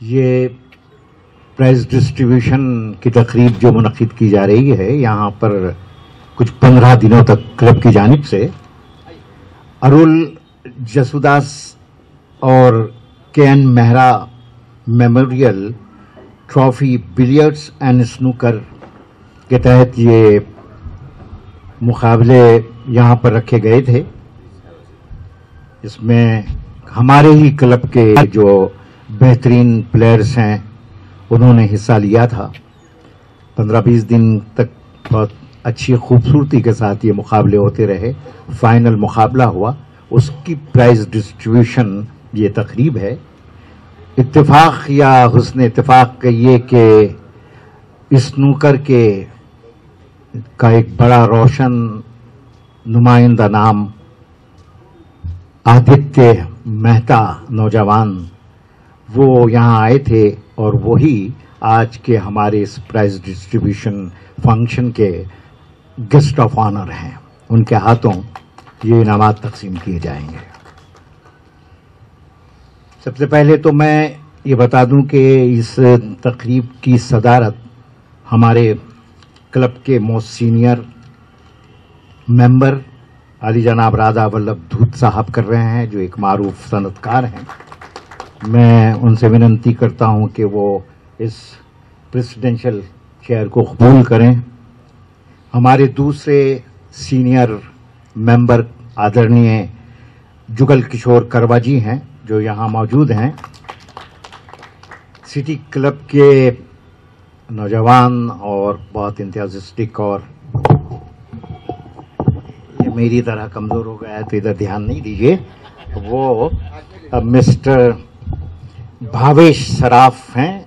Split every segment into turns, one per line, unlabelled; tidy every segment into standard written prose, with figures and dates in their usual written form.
ये prize distribution की तकरीब जो मुनक़िद की जा रही है यहाँ पर कुछ 15 दिनों तक क्लब की जानिब से अरुल जसूदास और K. N.. Mehra memorial trophy billiards and snooker के तहत ये मुकाबले यहाँ पर रखे गए थे। इसमें हमारे ही क्लब के जो बेहतरीन प्लेयर्स हैं उन्होंने हिस्सा लिया था। 15-20 दिन तक बहुत अच्छी खूबसूरती के साथ ये मुकाबले होते रहे। फाइनल मुकाबला हुआ, उसकी प्राइज डिस्ट्रीब्यूशन ये तकरीब है। इत्तेफाक या हुस्न इत्तेफाक ये कि स्नूकर के का एक बड़ा रोशन नुमाइंदा नाम आदित्य मेहता नौजवान वो यहाँ आए थे और वही आज के हमारे इस प्राइज डिस्ट्रीब्यूशन फंक्शन के गेस्ट ऑफ ऑनर हैं। उनके हाथों ये इनामात तकसीम किए जाएंगे। सबसे पहले तो मैं ये बता दूं कि इस तकरीब की सदारत हमारे क्लब के मोस्ट सीनियर मेंबर अली जनाब राधा वल्लभ धूत साहब कर रहे हैं, जो एक मारूफ सनतकार हैं। मैं उनसे विनती करता हूं कि वो इस प्रेसिडेंशियल चेयर को कबूल करें। हमारे दूसरे सीनियर मेंबर आदरणीय जुगल किशोर करवा जी हैं, जो यहाँ मौजूद हैं। सिटी क्लब के नौजवान और बहुत इंतज़ास्टिक, और ये मेरी तरह कमज़ोर हो गया है तो इधर ध्यान नहीं दीजिए, वो मिस्टर भावेश सराफ हैं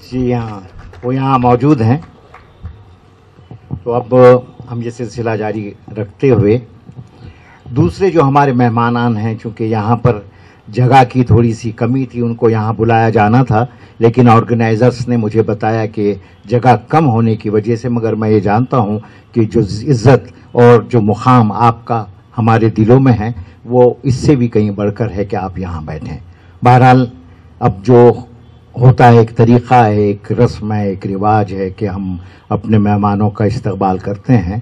जी, हाँ वो यहाँ मौजूद हैं। तो अब हम ये सिलसिला जारी रखते हुए दूसरे जो हमारे मेहमानान हैं, चूँकि यहाँ पर जगह की थोड़ी सी कमी थी, उनको यहाँ बुलाया जाना था, लेकिन ऑर्गेनाइजर्स ने मुझे बताया कि जगह कम होने की वजह से, मगर मैं ये जानता हूँ कि जो इज़्ज़त और जो मुकाम आपका हमारे दिलों में है वो इससे भी कहीं बढ़कर है कि आप यहाँ बैठें। बहरहाल अब जो होता है, एक तरीक़ा है, एक रस्म है, एक रिवाज है कि हम अपने मेहमानों का इस्तकबाल करते हैं।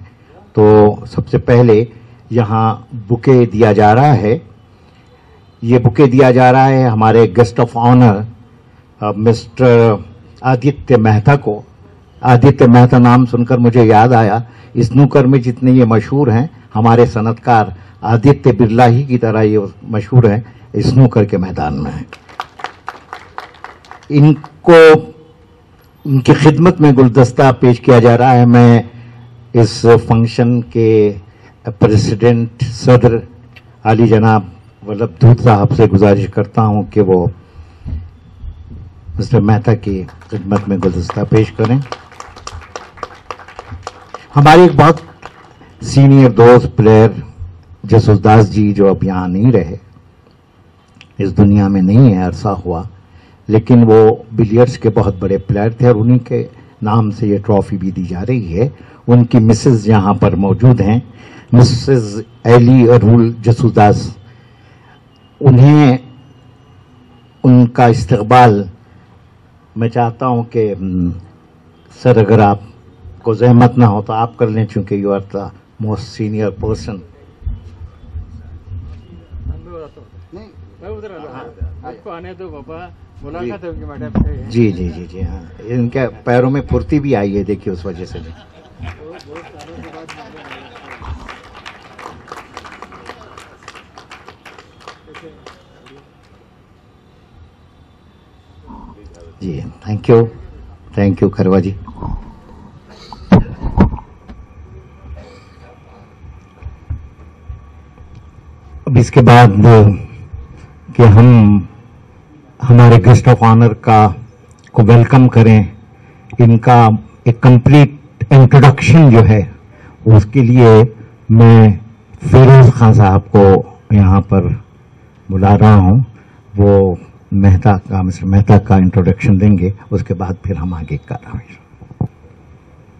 तो सबसे पहले यहाँ बुके दिया जा रहा है। ये बुके दिया जा रहा है हमारे guest of honour mister Aditya Mehta को। आदित्य मेहता नाम सुनकर मुझे याद आया, स्नूकर में जितने ये मशहूर हैं, हमारे सनतकार आदित्य बिरला ही की तरह ये मशहूर हैं, स्नूकर के मैदान में है। इनको इनकी खिदमत में गुलदस्ता पेश किया जा रहा है। मैं इस फंक्शन के प्रेसिडेंट सदर अली जनाब वल्लभ धूत साहब से गुजारिश करता हूं कि वो मिस्टर मेहता की खिदमत में गुलदस्ता पेश करें। हमारे एक बहुत सीनियर दोस्त प्लेयर जसूदास जी, जो अब यहाँ नहीं रहे, इस दुनिया में नहीं है, अरसा हुआ, लेकिन वो बिलियर्ड्स के बहुत बड़े प्लेयर थे और उन्हीं के नाम से ये ट्रॉफी भी दी जा रही है। उनकी मिसेज यहाँ पर मौजूद हैं, मिसेज एली अरुल जसूदास। उन्हें उनका इस्तकबाल मैं चाहता हूँ कि सर अगर आपको जहमत ना हो तो आप कर लें, चूँकि you are the most senior person.
आपको आने दो बाबा, मुलाकात होगी मैडम।
जी जी जी जी हाँ, इनके पैरों में फुर्ती भी आई है, देखिए उस वजह से। जी थैंक यू खरवा जी। अब इसके बाद कि हम हमारे गेस्ट ऑफ ऑनर को वेलकम करें, इनका एक कंप्लीट इंट्रोडक्शन जो है उसके लिए मैं फिरोज खान साहब को यहाँ पर बुला रहा हूँ। वो मिस्टर मेहता का इंट्रोडक्शन देंगे, उसके बाद फिर हम आगे कर रहे हैं।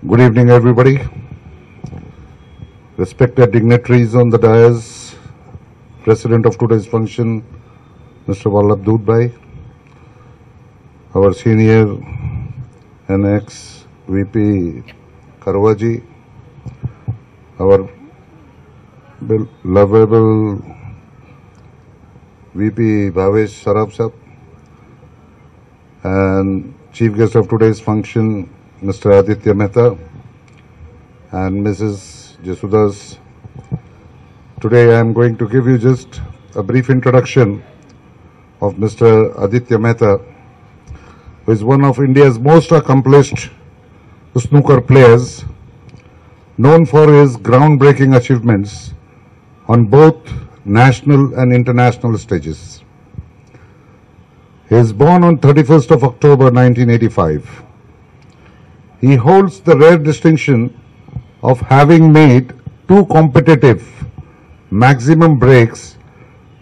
Good evening, everybody. Respected dignitaries on the dais, President of today's function, Mr. Vallabh Dudbhai, our senior and ex-VP Karwaji, our lovable VP Bhavesh Saraf Sahab, and Chief Guest of today's function, Mr. Aditya Mehta and Mrs. Jesudas. Today I am going to give you just a brief introduction of Mr. Aditya Mehta, who is one of India's most accomplished snooker players, known for his groundbreaking achievements on both national and international stages. He is born on 31st of October 1985. He holds the rare distinction of having made 2 competitive maximum breaks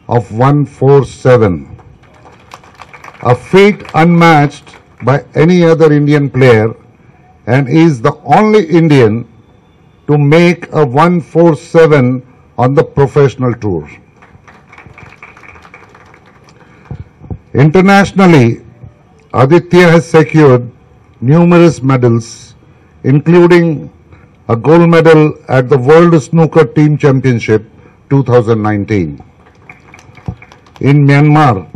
of 147, a feat unmatched by any other Indian player, and is the only Indian to make a 147 on the professional tour. Internationally, Aditya has secured numerous medals, including a gold medal at the World Snooker Team Championship 2019. In Myanmar,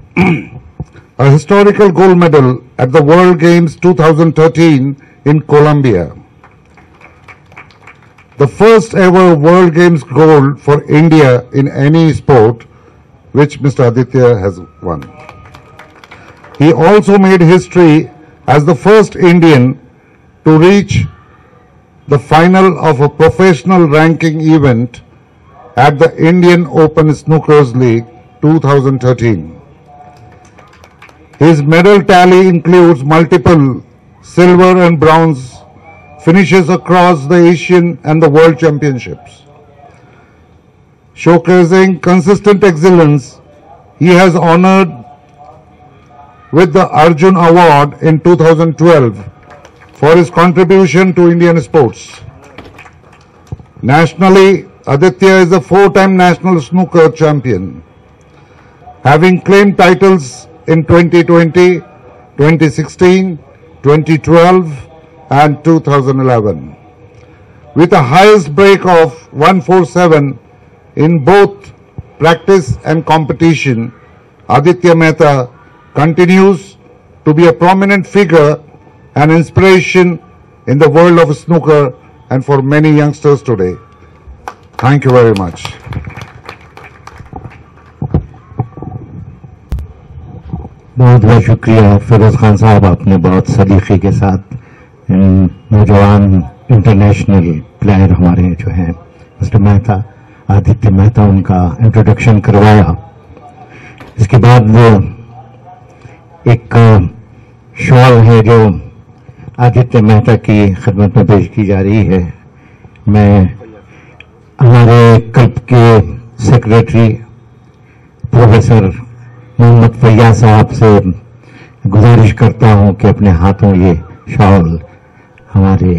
a historical gold medal at the World Games 2013 in Colombia. The first ever World Games gold for India in any sport, which Mr. Aditya has won. He also made history as the first Indian to reach the final of a professional ranking event at the Indian Open Snookers League 2013. His medal tally includes multiple silver and bronze finishes across the Asian and the World Championships. Showcasing consistent excellence, he has honored with the Arjun Award in 2012 for his contribution to Indian sports. Nationally, Aditya is a 4-time national snooker champion, having claimed titles in 2020, 2016, 2012 and 2011. With the highest break of 147 in both practice and competition, Aditya Mehta continues to be a prominent figure and inspiration in the world of snooker and for many youngsters today. Thank you very much.
बहुत बहुत शुक्रिया फिरोज खान साहब, आपने बहुत सलीके के साथ नौजवान इंटरनेशनल प्लेयर हमारे जो हैं मिस्टर मेहता, आदित्य मेहता, उनका इंट्रोडक्शन करवाया। इसके बाद एक शॉल है जो आदित्य मेहता की खिदमत में पेश की जा रही है। मैं हमारे क्लब के सेक्रेटरी प्रोफेसर मोहम्मद फैयाज साहब से गुजारिश करता हूं कि अपने हाथों ये शॉल हमारे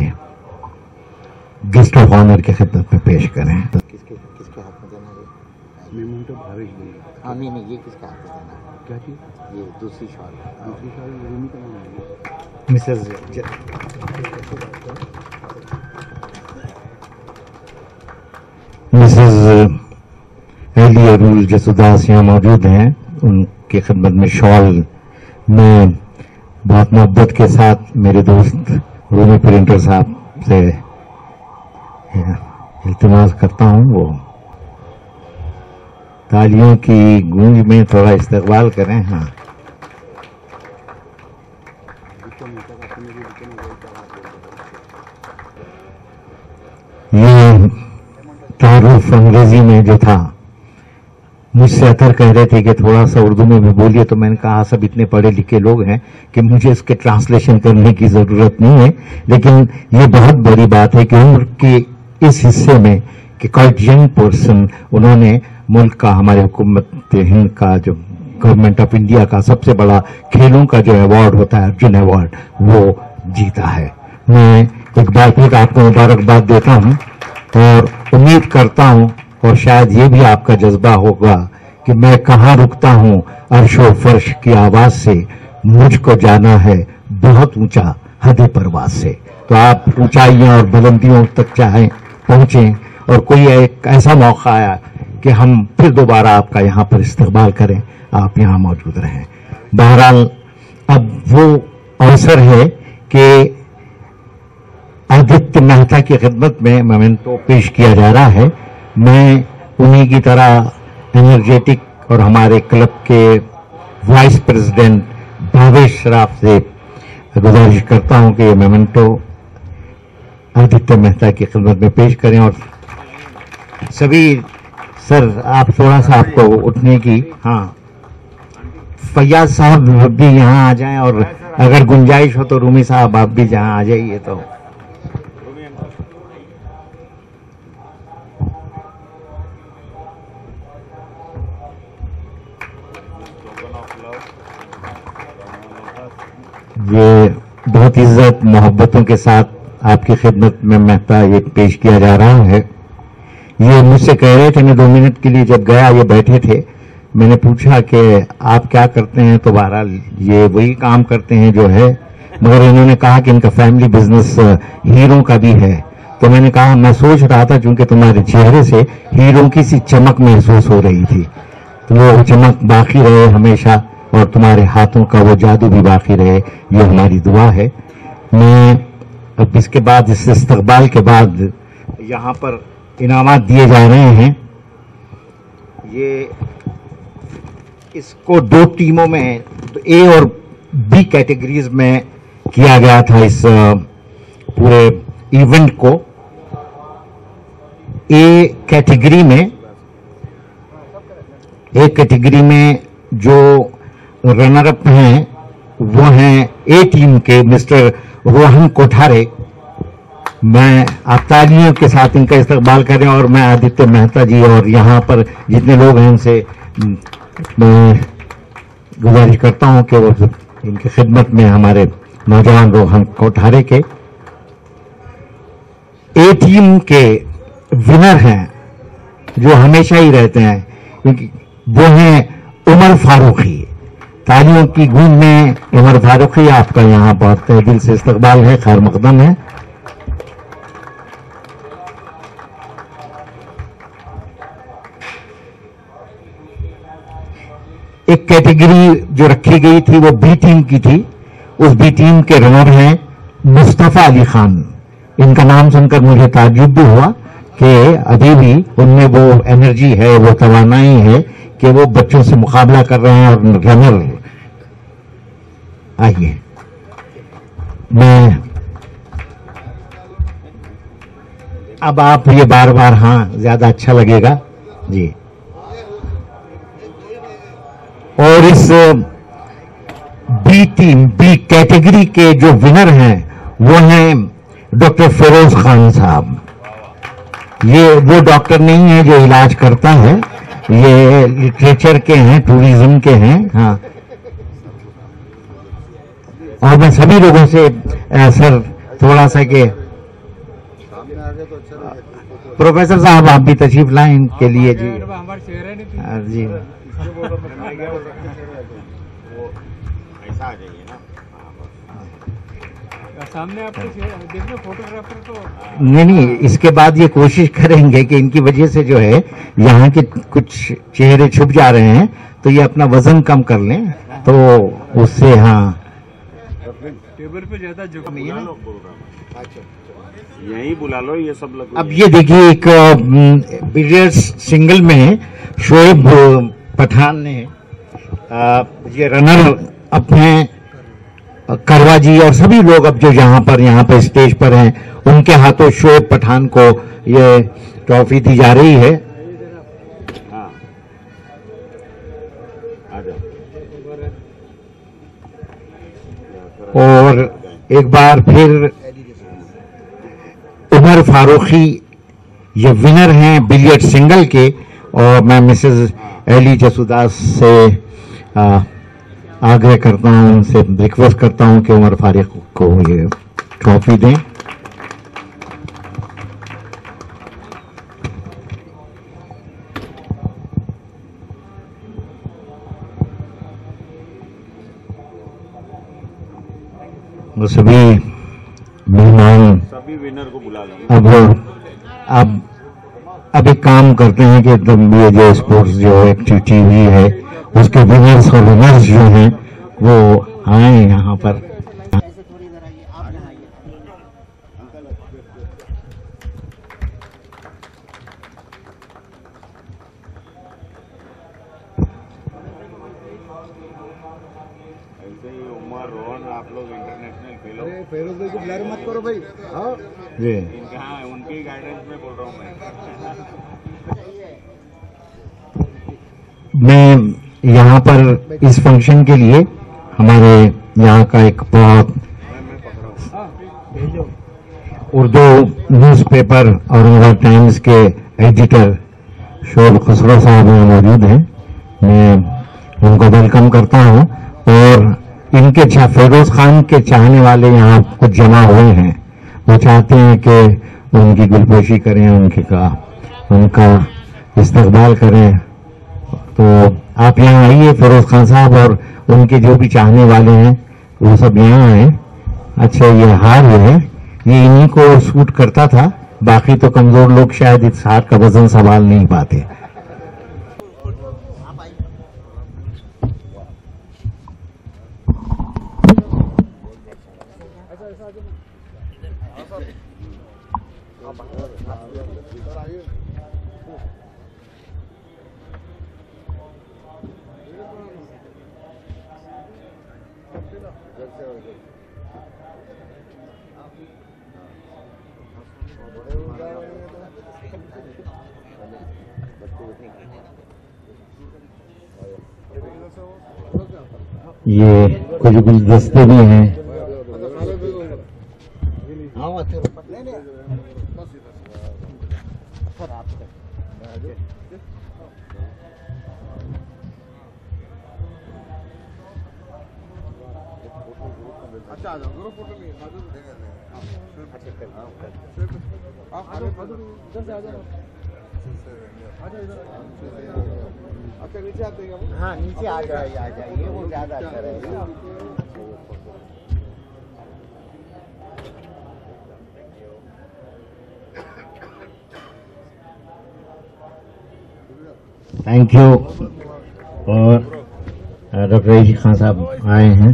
गेस्ट ऑफ ऑनर की खिदमत में पेश करें।
किसके हाथ में देना है? मेमोंटो भावेश देना। हाँ, नहीं ये किसके हाथ में देना है? क्या चीज? ये दूसरी शॉल रूमी का नाम है
मिसेज एली अरुल जसुदास यहाँ मौजूद हैं। उनकी खिदमत में शॉल में बहुत मोहब्बत के साथ मेरे दोस्त रूमी प्रिंटर साहब से इल्तिमास करता हूं, वो तालियों की गूंज में थोड़ा इस्तकबाल करें। हाँ, ये तारुफ अंग्रेजी में जो था, मुझसे अतर कह रहे थे कि थोड़ा सा उर्दू में भी बोलिए, तो मैंने कहा सब इतने पढ़े लिखे लोग हैं कि मुझे इसके ट्रांसलेशन करने की जरूरत नहीं है। लेकिन ये बहुत बड़ी बात है कि उम्र के इस हिस्से में कि क्वाइट यंग पर्सन, उन्होंने मुल्क का, हमारे हुकूमत हिंद का, जो गवर्नमेंट ऑफ इंडिया का सबसे बड़ा खेलों का जो अवार्ड होता है, अर्जुन अवार्ड, वो जीता है। मैं एक बार फिर आपको मुबारकबाद देता हूं और उम्मीद करता हूं, और शायद ये भी आपका जज्बा होगा कि मैं कहाँ रुकता हूं, अर्शो फर्श की आवाज से मुझको जाना है बहुत ऊंचा हद परवाज से। तो आप ऊंचाइयां और बुलंदियों तक चाहे पहुंचें, और कोई एक ऐसा मौका आया कि हम फिर दोबारा आपका यहाँ पर इस्तकबाल करें, आप यहाँ मौजूद रहें। बहरहाल अब वो अवसर है कि आदित्य मेहता की खिदमत में मोमेंटो पेश किया जा रहा है। मैं उन्हीं की तरह एनर्जेटिक और हमारे क्लब के वाइस प्रेसिडेंट भावेश सराफ से गुजारिश करता हूं कि ये मोमेंटो आदित्य मेहता की खिदमत में पेश करें। और सभी सर, आप थोड़ा सा आपको उठने की, हाँ, फैयाज साहब भी यहाँ आ जाएं, और अगर गुंजाइश हो तो रूमी साहब आप भी जहाँ आ जाइए। तो ये बहुत इज्जत मोहब्बतों के साथ आपकी खिदमत में मेहता ये पेश किया जा रहा है। ये मुझसे कह रहे थे, मैं 2 मिनट के लिए जब गया, ये बैठे थे, मैंने पूछा कि आप क्या करते हैं, तो बहरहाल ये वही काम करते हैं जो है, मगर इन्होंने कहा कि इनका फैमिली बिजनेस हीरो का भी है। तो मैंने कहा, मैं सोच रहा था क्योंकि तुम्हारे चेहरे से हीरो की सी चमक महसूस हो रही थी, तो वो चमक बाकी रहे हमेशा, और तुम्हारे हाथों का वो जादू भी बाकी रहे, ये हमारी दुआ है। मैं अब इसके बाद, इस इस्तकबाल के बाद यहाँ पर इनामात दिए जा रहे हैं। ये इसको 2 टीमों में, ए और बी कैटेगरीज में किया गया था इस पूरे इवेंट को। ए कैटेगरी में जो रनर अप हैं वो हैं ए टीम के मिस्टर रोहन कोठारे। मैं आप तालियों के साथ इनका इस्तकबाल करें, और मैं आदित्य मेहता जी और यहाँ पर जितने लोग हैं उनसे मैं गुजारिश करता हूं कि वो इनकी खिदमत में हमारे नौजवान रोहन कोठारे के ए टीम के विनर हैं, जो हमेशा ही रहते हैं, क्योंकि वो हैं उमर फारूकी। तालियों की गूंज में उमर फारूकी, आपका यहाँ बहुत तहे दिल से इस्तकबाल है, खैर मकदम है। एक कैटेगरी जो रखी गई थी वो बी टीम की थी। उस बी टीम के रनर हैं मुस्तफा अली खान। इनका नाम सुनकर मुझे ताज्जुब भी हुआ कि अभी भी उनमें वो एनर्जी है, वो तवानाई है कि वो बच्चों से मुकाबला कर रहे हैं। और रनर, आइए, मैं अब आप ये बार बार, हाँ, ज्यादा अच्छा लगेगा जी। और इस बी टीम, बी कैटेगरी के जो विनर हैं वो हैं डॉक्टर फिरोज खान साहब। ये वो डॉक्टर नहीं है जो इलाज करता है, ये लिटरेचर के हैं, टूरिज्म के हैं, हाँ। और मैं सभी लोगों से सर थोड़ा सा के प्रोफेसर साहब आप भी तशरीफ लाएं इनके लिए जी। जी
सामने आपको देखना फोटोग्राफर तो
नहीं, इसके बाद ये कोशिश करेंगे कि इनकी वजह से जो है यहाँ के कुछ चेहरे छुप जा रहे हैं, तो ये अपना वजन कम कर लें, तो उससे, हाँ,
टेबल पे ज्यादा झुक नहीं है ना,
यहीं बुला लो ये सब लोग।
अब ये देखिए, एक बिलियर्ड्स सिंगल में शोएब पठान ने ये रनर अपने करवा जी और सभी लोग अब जो यहाँ पर स्टेज पर हैं, उनके हाथों शोएब पठान को ये ट्रॉफी दी जा रही है। और एक बार फिर उमर फारूकी ये विनर हैं बिलियर्ड सिंगल के, और मैं मिसेस एली जसूदास से आग्रह करता हूं, उनसे रिक्वेस्ट करता हूं कि उमर फारूक को ये ट्रॉफी दें। वो सभी मेहमान
सभी विनर को बुला लो।
अब एक काम करते हैं कि एकदम ये जो स्पोर्ट्स जो टीवी है उसके विनर्स और विनर्स जो हैं वो आए यहाँ पर।
ऐसे ही उमर रोहन आप लोग इंटरनेशनल फेलो।
फेरोज भाई को ब्लर मत करो भाई। हाँ
जी
हाँ, उनकी गाइडेंस में बोल रहा हूँ
मैं यहाँ पर इस फंक्शन के लिए हमारे यहाँ का एक बहुत उर्दू न्यूज़पेपर औरंगाबाद टाइम्स के एडिटर शोएब खसरो साहब यहाँ मौजूद हैं। मैं उनको वेलकम करता हूँ और इनके फिरोज खान के चाहने वाले यहाँ कुछ जमा हुए हैं। वो चाहते हैं कि उनकी गुलपोशी करें, उनका इस्तकबाल करें। तो आप यहाँ आइए फिरोज खान साहब, और उनके जो भी चाहने वाले हैं वो सब यहाँ आए। अच्छा, ये हार है, ये इन्हीं को सूट करता था, बाकी तो कमजोर लोग शायद इस हार का वजन संभाल नहीं पाते। ये कुछ गुलदस्ते भी हैं।
अच्छा आ जाओ, फोटो नहीं अच्छा नीचे आते हैं। हाँ नीचे आ जाइए, वो ज्यादा अच्छा रहेगा।
Thank you. और डॉक्टर रईस खान साहब आए हैं।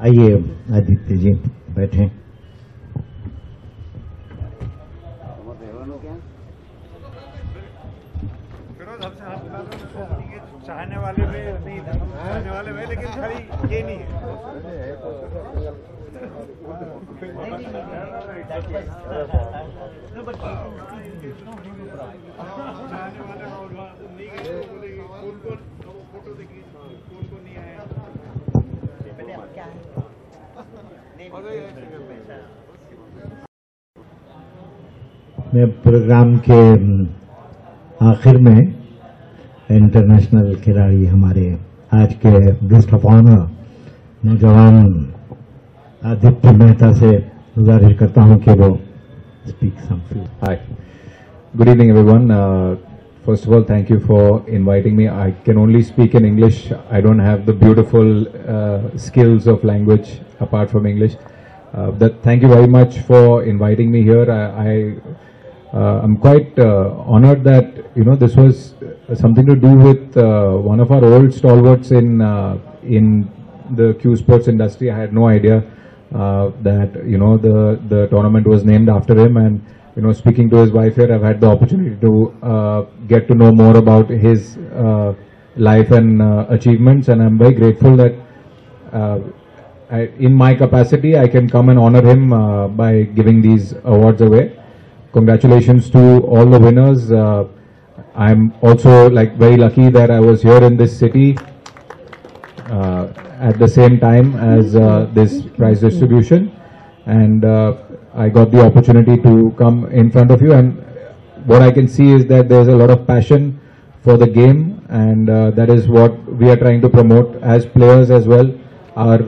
आइए आदित्य जी, बैठे।
चाहने वाले में नहीं था, चाहने वाले में, लेकिन खाली ये नहीं है।
मैं प्रोग्राम के आखिर में इंटरनेशनल खिलाड़ी हमारे आज के गेस्ट ऑफ ऑनर नौजवान आदित्य मेहता से गुजारिश करता हूं कि वो speak some few.
Hi. Good evening, everyone. First of all, thank you for inviting me. I can only speak in English. I don't have the beautiful skills of language apart from English. Thank you very much for inviting me here. I'm quite honored that this was something to do with one of our old stalwarts in the Q Sports industry. I had no idea that the tournament was named after him, and speaking to his wife here, I've had the opportunity to get to know more about his life and achievements, and I'm very grateful that in my capacity, I can come and honor him by giving these awards away. Congratulations to all the winners. I'm also very lucky that I was here in this city at the same time as this prize distribution, and I got the opportunity to come in front of you, and what I can see is that there's a lot of passion for the game, and that is what we are trying to promote as players as well. Our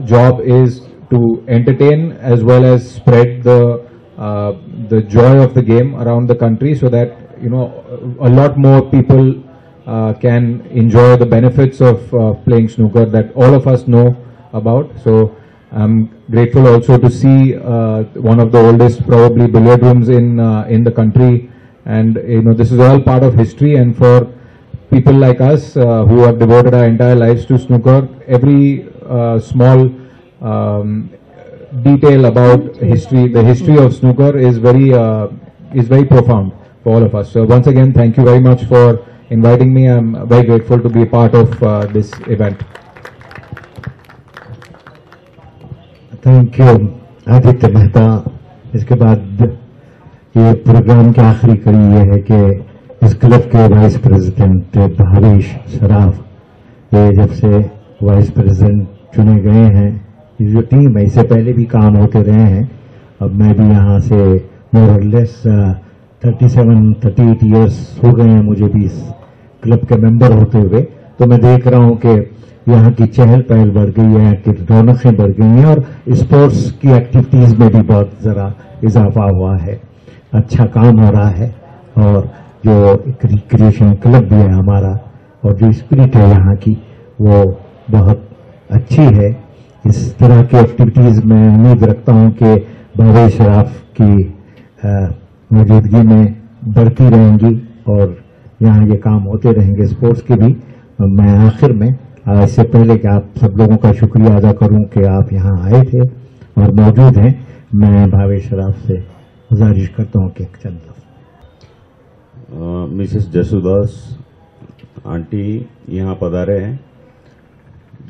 job is to entertain as well as spread the joy of the game around the country, so that a lot more people can enjoy the benefits of playing snooker that all of us know about. So I'm grateful also to see one of the oldest probably billiard rooms in the country, and this is all part of history, and for people like us who have devoted our entire lives to snooker, every small detail about history, the history of snooker is very profound for all of us. So once again, thank you very much for inviting me. I'm very grateful to be a part of this event.
Thank you Aditya Mehta. इसके बाद ये programme की आखिरी कड़ी ये है कि इस क्लब के वाइस प्रेसिडेंट भावेश सराफ ये जब से वाइस प्रेसिडेंट चुने गए हैं, ये जो टीम है इससे पहले भी काम होते रहे हैं। अब मैं भी यहाँ से मोर और लेस 37-38 ईयर्स हो गए हैं मुझे भी इस क्लब के मेंबर होते हुए, तो मैं देख रहा हूँ कि यहाँ की चहल पहल बढ़ गई है, कि रौनकें बढ़ गई हैं और स्पोर्ट्स की एक्टिविटीज में भी बहुत जरा इजाफा हुआ है। अच्छा काम हो रहा है, और जो एक रिक्रिएशन क्लब भी है हमारा, और जो स्पिरिट है यहाँ की वो बहुत अच्छी है। इस तरह की एक्टिविटीज में उम्मीद रखता हूँ कि भावेश सराफ की मौजूदगी में बढ़ती रहेंगी और यहाँ ये काम होते रहेंगे स्पोर्ट्स के भी। मैं आखिर में इससे पहले कि आप सब लोगों का शुक्रिया अदा करूं कि आप यहाँ आए थे और मौजूद हैं, मैं भावेश सराफ से गुजारिश करता हूं कि चंद
मिसेस जसूदास आंटी यहाँ पधारे हैं।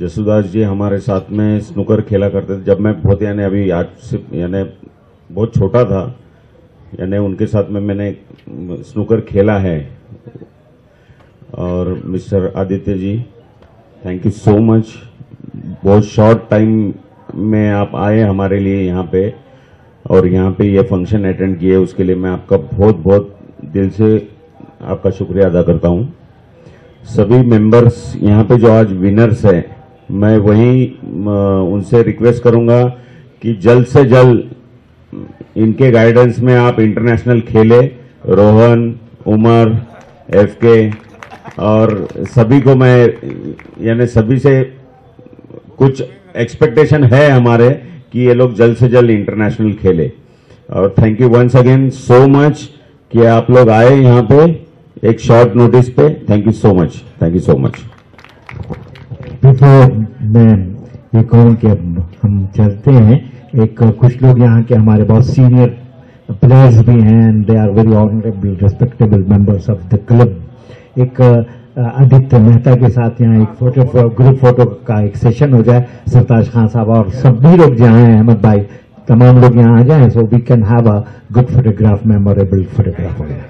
जसूदास जी हमारे साथ में स्नूकर खेला करते थे जब मैं बहुत अभी आज से बहुत छोटा था, उनके साथ में मैंने स्नूकर खेला है। और mister Aditya ji, thank you so much. बहुत शॉर्ट टाइम में आप आए हमारे लिए यहाँ पे, और यहाँ पे ये फंक्शन अटेंड किए, उसके लिए मैं आपका बहुत बहुत दिल से आपका शुक्रिया अदा करता हूँ। सभी मेंबर्स यहाँ पे जो आज विनर्स हैं, मैं वही उनसे रिक्वेस्ट करूँगा कि जल्द से जल्द इनके गाइडेंस में आप इंटरनेशनल खेले। रोहन, उमर, एफके और सभी को मैं सभी से कुछ एक्सपेक्टेशन है हमारे कि ये लोग जल्द से जल्द इंटरनेशनल खेले। और thank you once again so much कि आप लोग आए यहाँ पे एक शॉर्ट नोटिस पे। Thank you so much, thank you so much.
मैं ये कहूँ कि अब हम चलते हैं, एक कुछ लोग यहाँ के हमारे बहुत सीनियर प्लेयर्स भी हैं, and they are very honourable respectable members of the club. एक आदित्य मेहता के साथ यहाँ एक ग्रुप फोटो का एक सेशन हो जाए, सरताज खान साहब और सभी लोग जहाँ हैं, अहमद भाई, तमाम लोग यहाँ आ जाएं, so we can have a good photograph, memorable photograph हो जाए।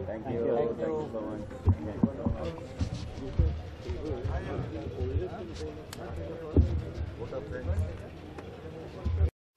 Thank you so much.